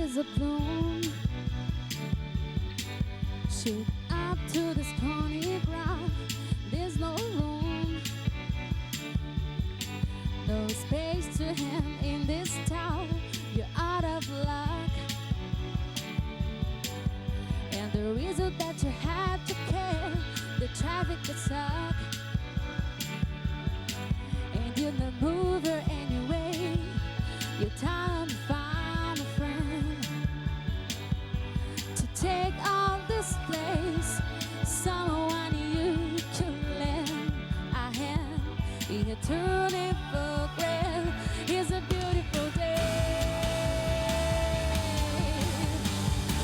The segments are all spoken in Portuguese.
is a bloom. Shoot up to the stony ground. There's no room, no space to him in this town. You're out of luck, and the reason that you have to care, the traffic that suck, and you're the mover anyway. Your time to find a friend to take on this place. Someone you can lend a hand. You're turning for grand. It's a beautiful day.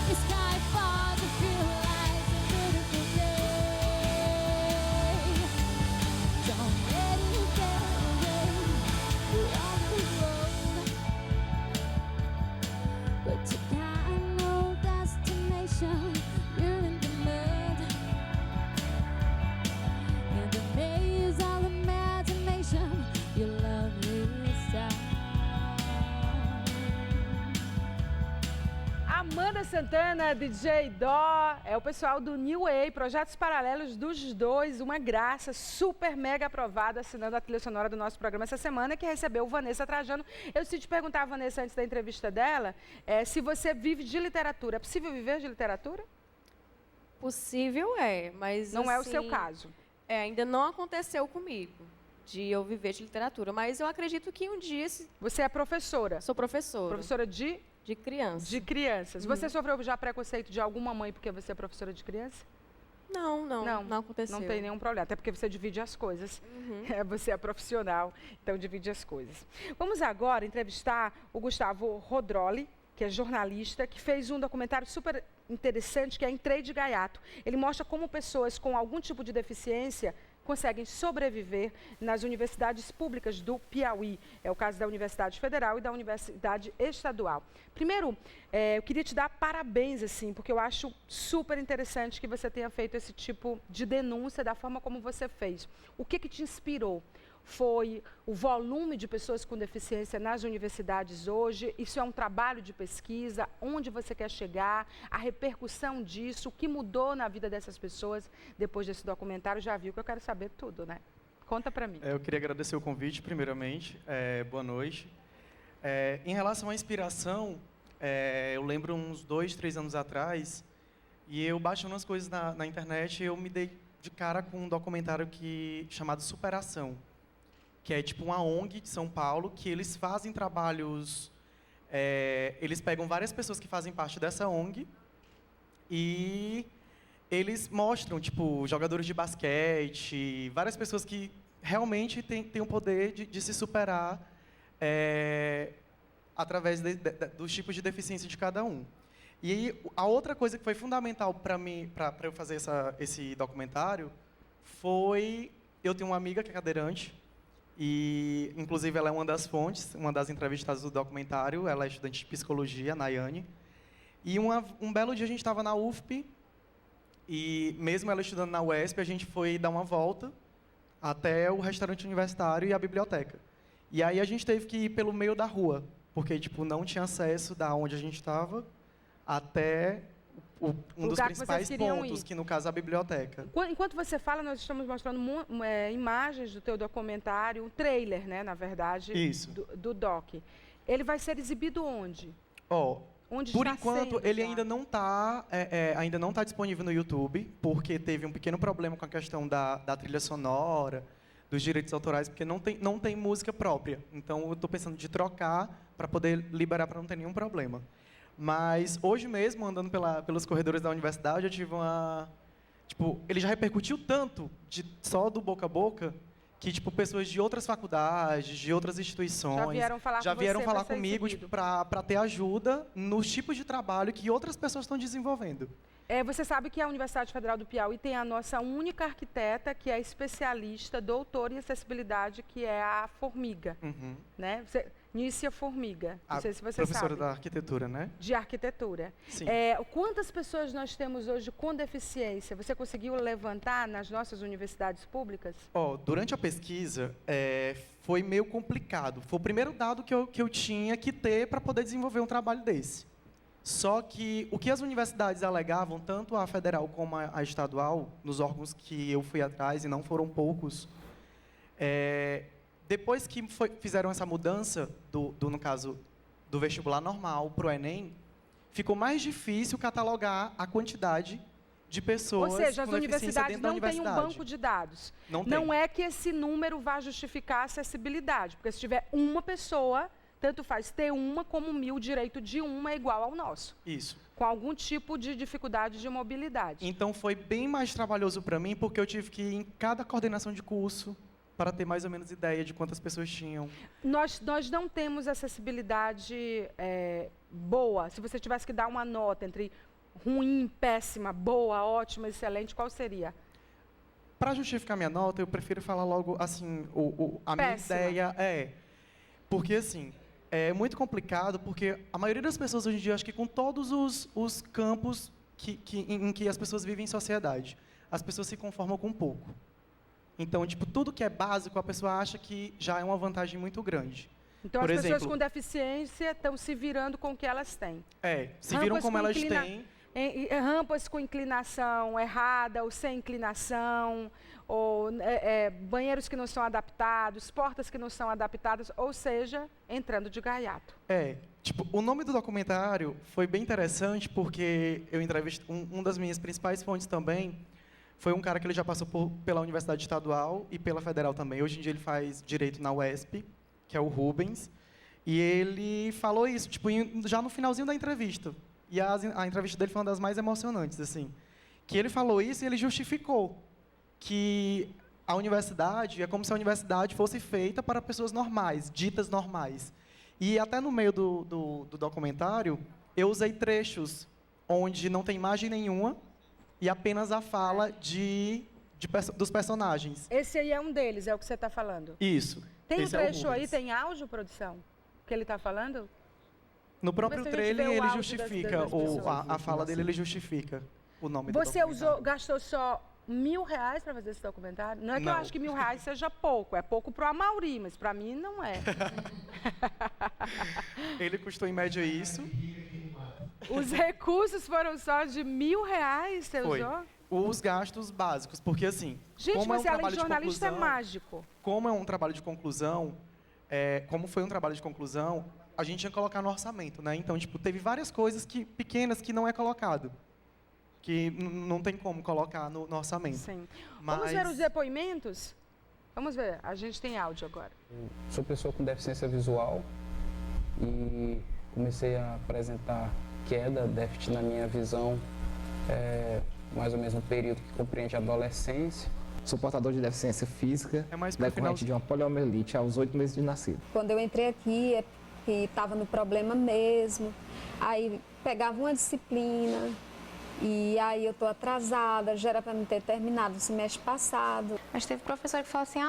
The sky falls and feel like a beautiful day. Don't let it get away. We're on the road, but you got no destination. You're in the mud, in the maze of imagination. Your love is out. Amanda Santana, DJ Dó, é o pessoal do New Way, projetos paralelos dos dois, uma graça, super mega aprovada, assinando a trilha sonora do nosso programa essa semana, que recebeu Vanessa Trajano. Eu decidi te perguntar a Vanessa, antes da entrevista dela, se você vive de literatura. É possível viver de literatura? Possível mas Não é o assim, seu caso. Ainda não aconteceu comigo de eu viver de literatura, mas eu acredito que um dia Você é professora? sou professora. Professora de criança. de crianças. Você sofreu já preconceito de alguma mãe porque você é professora de criança? Não aconteceu. Não tem nenhum problema, até porque você divide as coisas. Você é profissional, então divide as coisas. Vamos agora entrevistar o Gustavo Rodroli, que é jornalista, que fez um documentário super interessante, que é Entrei de Gaiato. Ele mostra como pessoas com algum tipo de deficiência conseguem sobreviver nas universidades públicas do Piauí. É o caso da Universidade Federal e da Universidade Estadual. Primeiro, eu queria te dar parabéns, assim, porque eu acho super interessante que você tenha feito esse tipo de denúncia da forma como você fez. O que te inspirou? Foi o volume de pessoas com deficiência nas universidades hoje? Isso é um trabalho de pesquisa? Onde você quer chegar? A repercussão disso? O que mudou na vida dessas pessoas depois desse documentário? Já viu que eu quero saber tudo, né? Conta pra mim. Eu queria agradecer o convite, primeiramente. Boa noite. Em relação à inspiração, eu lembro uns 2, 3 anos atrás, e eu baixando as coisas na internet, eu me dei de cara com um documentário chamado Superação, que é tipo uma ONG de São Paulo, que eles fazem trabalhos... eles pegam várias pessoas que fazem parte dessa ONG e eles mostram, tipo, jogadores de basquete, várias pessoas que realmente têm o poder de se superar através dos tipos de deficiência de cada um. E a outra coisa que foi fundamental para mim, para eu fazer esse documentário, foi... Eu tenho uma amiga que é cadeirante, e, inclusive, ela é uma das fontes, uma das entrevistadas do documentário. Ela é estudante de psicologia, a Nayane. E um belo dia a gente estava na UFP, e mesmo ela estudando na UESP, a gente foi dar uma volta até o restaurante universitário e a biblioteca. E aí a gente teve que ir pelo meio da rua, porque tipo, não tinha acesso da onde a gente estava até um dos principais pontos, que no caso é a biblioteca. Enquanto você fala, nós estamos mostrando imagens do teu documentário, um trailer, né, na verdade, Isso. do doc. Ele vai ser exibido onde? Onde por está enquanto, sendo ele já? ainda não está disponível no YouTube, porque teve um pequeno problema com a questão da trilha sonora, dos direitos autorais, porque não tem música própria. Então, eu estou pensando de trocar para poder liberar, para não ter nenhum problema. Mas hoje mesmo, andando pelos corredores da universidade, eu tive uma... Tipo, ele já repercutiu tanto, só do boca a boca, que tipo, pessoas de outras faculdades, de outras instituições... Já vieram falar comigo para ter ajuda nos tipos de trabalho que outras pessoas estão desenvolvendo. Você sabe que a Universidade Federal do Piauí tem a nossa única arquiteta, que é especialista, doutora em acessibilidade, que é a Formiga. Né? Nícia Formiga, não sei se você sabe. Professora da arquitetura, né? De arquitetura. Sim. Quantas pessoas nós temos hoje com deficiência? Você conseguiu levantar nas nossas universidades públicas? Durante a pesquisa, foi meio complicado. Foi o primeiro dado que eu tinha que ter para poder desenvolver um trabalho desse. Só que o que as universidades alegavam, tanto a federal como a estadual, nos órgãos que eu fui atrás, e não foram poucos, depois que fizeram essa mudança, no caso, do vestibular normal para o Enem, ficou mais difícil catalogar a quantidade de pessoas Ou seja, as com deficiência universidades dentro da não têm um universidade. banco de dados. Não Não tem. é que esse número vá justificar a acessibilidade, porque se tiver uma pessoa, tanto faz ter uma como 1000, o direito de uma é igual ao nosso, Isso. com algum tipo de dificuldade de mobilidade. Então, foi bem mais trabalhoso para mim, porque eu tive que ir em cada coordenação de curso para ter mais ou menos ideia de quantas pessoas tinham. Nós não temos acessibilidade boa. Se você tivesse que dar uma nota entre ruim, péssima, boa, ótima, excelente, qual seria? Para justificar minha nota, eu prefiro falar logo, assim, a minha Péssima. ideia porque, assim, é muito complicado, porque a maioria das pessoas hoje em dia, acho que com todos os campos em que as pessoas vivem em sociedade, as pessoas se conformam com pouco. Então, tipo, tudo que é básico, a pessoa acha que já é uma vantagem muito grande. Então, Por as pessoas exemplo, com deficiência estão se virando com o que elas têm. se viram Rampas como com elas inclina- têm. Rampas com inclinação errada ou sem inclinação, ou banheiros que não são adaptados, portas que não são adaptadas, ou seja, entrando de gaiato. Tipo, o nome do documentário foi bem interessante porque eu entrevistei uma das minhas principais fontes também foi um cara que ele já passou pela Universidade Estadual e pela Federal também. Hoje em dia ele faz direito na UESP, que é o Rubens, e ele falou isso, tipo, já no finalzinho da entrevista. E a entrevista dele foi uma das mais emocionantes, assim, que ele falou isso e ele justificou que a universidade é como se a universidade fosse feita para pessoas normais, ditas normais. E até no meio do documentário, eu usei trechos onde não tem imagem nenhuma e apenas a fala dos personagens. Esse aí é um deles, é o que você está falando. Isso. Tem um Esse é o trecho aí, Rubens. tem áudio, produção, que ele está falando? No próprio Vamos ver se a gente trailer, vê o ele áudio justifica, das pessoas. a fala dele, ele justifica o nome do Você documentário. gastou só R$1.000 para fazer esse documentário? Não é que eu Não. acho que R$1.000 seja pouco, é pouco para o Amaury, mas para mim não é. Ele custou em média isso. Os recursos foram só de R$1.000, você Foi. usou? Os gastos básicos, porque assim, Gente, como é um você além trabalho de jornalista é conclusão, mágico. como é um trabalho de conclusão, como foi um trabalho de conclusão, a gente tinha que colocar no orçamento, né? Então, tipo, teve várias coisas pequenas que não é colocado, que não tem como colocar no orçamento. Sim. Mas Vamos ver os depoimentos? Vamos ver, a gente tem áudio agora. Sou pessoa com deficiência visual e comecei a apresentar queda, déficit na minha visão, mais ou menos no período que compreende a adolescência. Sou portador de deficiência física, É mais pro decorrente final- de uma poliomielite aos 8 meses de nascido. Quando eu entrei aqui, que estava no problema mesmo, aí pegava uma disciplina e aí eu estou atrasada, já era para me ter terminado o semestre passado. Mas teve professor que falou assim,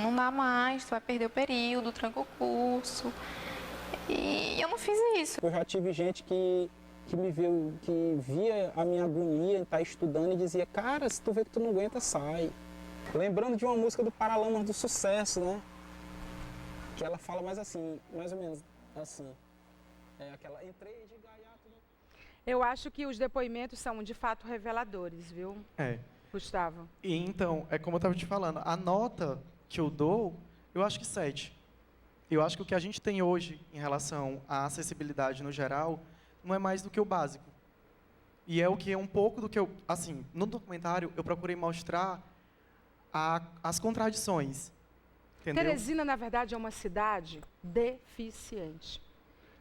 não dá mais, tu vai perder o período, tranca o curso. E eu não fiz isso. Eu já tive gente que me viu, que via a minha agonia em estar estudando e dizia, cara, se tu vê que tu não aguenta, sai. Lembrando de uma música do Paralamas do Sucesso, né? Que ela fala mais assim, mais ou menos assim. Aquela, entrei de gaiato. Eu acho que os depoimentos são de fato reveladores, viu, Gustavo? E então, é como eu estava te falando, a nota que eu dou, eu acho que 7. Eu acho que o que a gente tem hoje em relação à acessibilidade no geral não é mais do que o básico. E é o que é um pouco do que eu, assim, no documentário eu procurei mostrar as contradições. Entendeu? Teresina, na verdade, é uma cidade deficiente.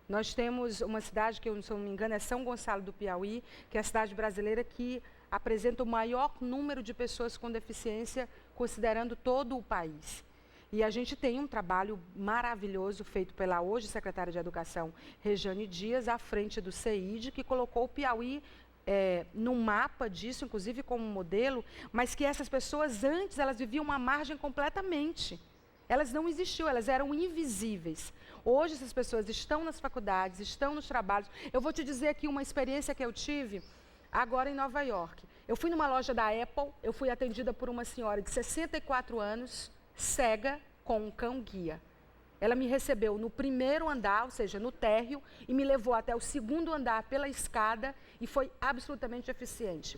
Nós temos uma cidade que, se eu não me engano, é São Gonçalo do Piauí, que é a cidade brasileira que apresenta o maior número de pessoas com deficiência, considerando todo o país. E a gente tem um trabalho maravilhoso feito pela hoje secretária de Educação, Rejane Dias, à frente do CEID, que colocou o Piauí no mapa disso, inclusive como modelo, mas que essas pessoas antes, elas viviam uma margem completamente. Elas não existiam, elas eram invisíveis. Hoje essas pessoas estão nas faculdades, estão nos trabalhos. Eu vou te dizer aqui uma experiência que eu tive agora em Nova York. Eu fui numa loja da Apple, eu fui atendida por uma senhora de 64 anos, cega, com um cão-guia. Ela me recebeu no primeiro andar, ou seja, no térreo, e me levou até o segundo andar pela escada e foi absolutamente eficiente.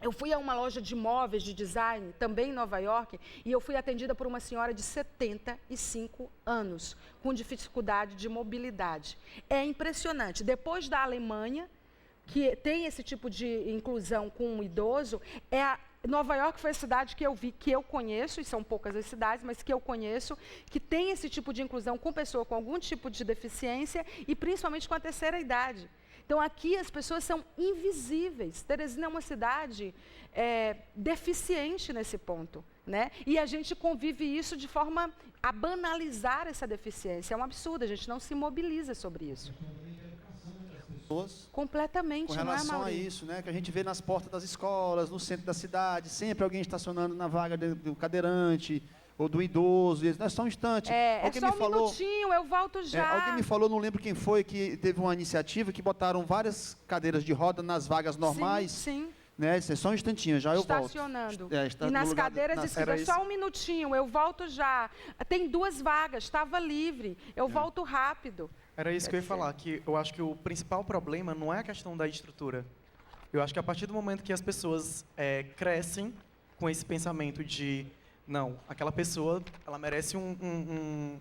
Eu fui a uma loja de móveis, de design, também em Nova York, e eu fui atendida por uma senhora de 75 anos, com dificuldade de mobilidade. É impressionante. Depois da Alemanha, que tem esse tipo de inclusão com um idoso, Nova York foi a cidade que eu vi, que eu conheço, e são poucas as cidades, mas que eu conheço, que tem esse tipo de inclusão com pessoa com algum tipo de deficiência e principalmente com a terceira idade. Então, aqui as pessoas são invisíveis. Teresina é uma cidade deficiente nesse ponto, né? E a gente convive isso de forma a banalizar essa deficiência. É um absurdo, a gente não se mobiliza sobre isso. Completamente, com relação a isso, né? Que a gente vê nas portas das escolas, no centro da cidade, sempre alguém estacionando na vaga do cadeirante ou do idoso. É só um instante. Alguém só um minutinho, eu volto já. Alguém me falou, não lembro quem foi, que teve uma iniciativa que botaram várias cadeiras de roda nas vagas normais. Sim. Né? Isso é só um instantinho, já eu volto. Estacionando. E nas cadeiras escrito, só um minutinho, eu volto já. Tem 2 vagas, estava livre, eu volto rápido. Era isso que eu ia falar, que eu acho que o principal problema não é a questão da estrutura. Eu acho que a partir do momento que as pessoas crescem com esse pensamento de, não, aquela pessoa, ela merece um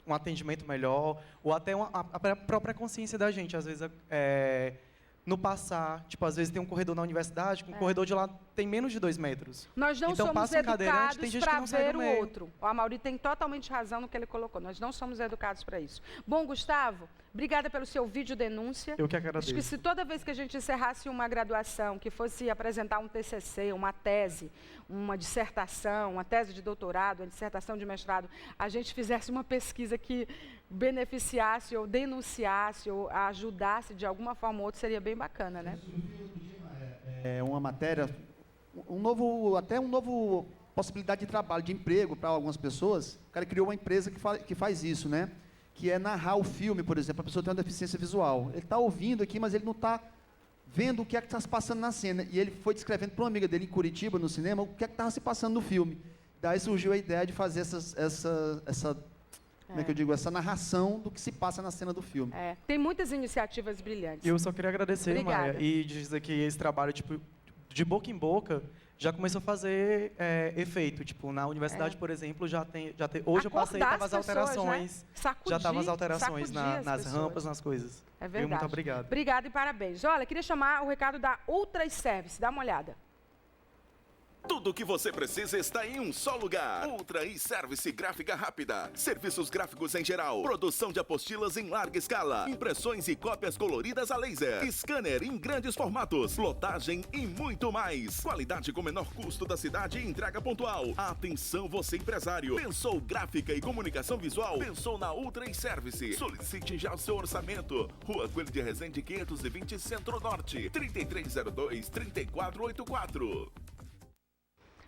atendimento melhor, ou até a própria consciência da gente, às vezes, no passar, tipo, às vezes tem um corredor na universidade, um corredor de lá tem menos de 2 metros. Nós não então, somos educados para ver o meio. outro. O Amaury tem totalmente razão no que ele colocou. Nós não somos educados para isso. Bom, Gustavo, obrigada pelo seu vídeo denúncia. Eu que agradeço. Acho que se toda vez que a gente encerrasse uma graduação, que fosse apresentar um TCC, uma tese, uma dissertação, uma tese de doutorado, uma dissertação de mestrado, a gente fizesse uma pesquisa que beneficiasse ou denunciasse ou ajudasse de alguma forma ou outra, seria bem bacana, né? Uma matéria, até uma nova possibilidade de trabalho, de emprego para algumas pessoas. O cara criou uma empresa que faz isso, né? Que é narrar o filme, por exemplo, a pessoa tem uma deficiência visual. Ele está ouvindo aqui, mas ele não está vendo o que é que está se passando na cena. E ele foi descrevendo para uma amiga dele em Curitiba, no cinema, o que é que estava se passando no filme. Daí surgiu a ideia de fazer como é que eu digo, essa narração do que se passa na cena do filme. Tem muitas iniciativas brilhantes. Eu só queria agradecer, Maia, e dizer que esse trabalho, tipo, de boca em boca, já começou a fazer efeito. Tipo, na universidade, por exemplo, hoje eu passei, estava as alterações. Né? Sacudir, já estavam as alterações nas rampas, nas coisas. É verdade. Muito obrigado. Obrigada e parabéns. Olha, queria chamar o recado da Ultra Service. Dá uma olhada. Tudo o que você precisa está em um só lugar. Ultra e-Service Gráfica Rápida. Serviços gráficos em geral. Produção de apostilas em larga escala. Impressões e cópias coloridas a laser. Scanner em grandes formatos. Plotagem e muito mais. Qualidade com menor custo da cidade e entrega pontual. Atenção você empresário. Pensou gráfica e comunicação visual? Pensou na Ultra e-Service. Solicite já o seu orçamento. Rua Coelho de Resende 520 Centro-Norte. 3302-3484.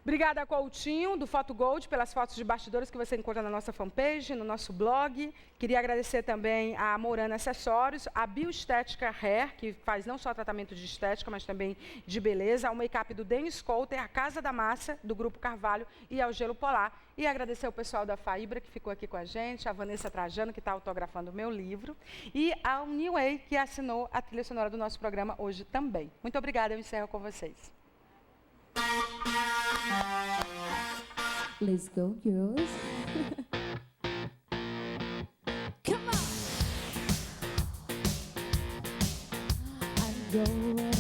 Obrigada, Coutinho, do Foto Gold, pelas fotos de bastidores que você encontra na nossa fanpage, no nosso blog. Queria agradecer também a Morana Acessórios, a Bioestética Hair, que faz não só tratamento de estética, mas também de beleza, ao make-up do Dennis Coulter, a Casa da Massa, do Grupo Carvalho e ao Gelo Polar. E agradecer ao pessoal da Faibra, que ficou aqui com a gente, a Vanessa Trajano, que está autografando o meu livro, e ao New Way, que assinou a trilha sonora do nosso programa hoje também. Muito obrigada, eu encerro com vocês. Let's go, girls. Come on. I'm going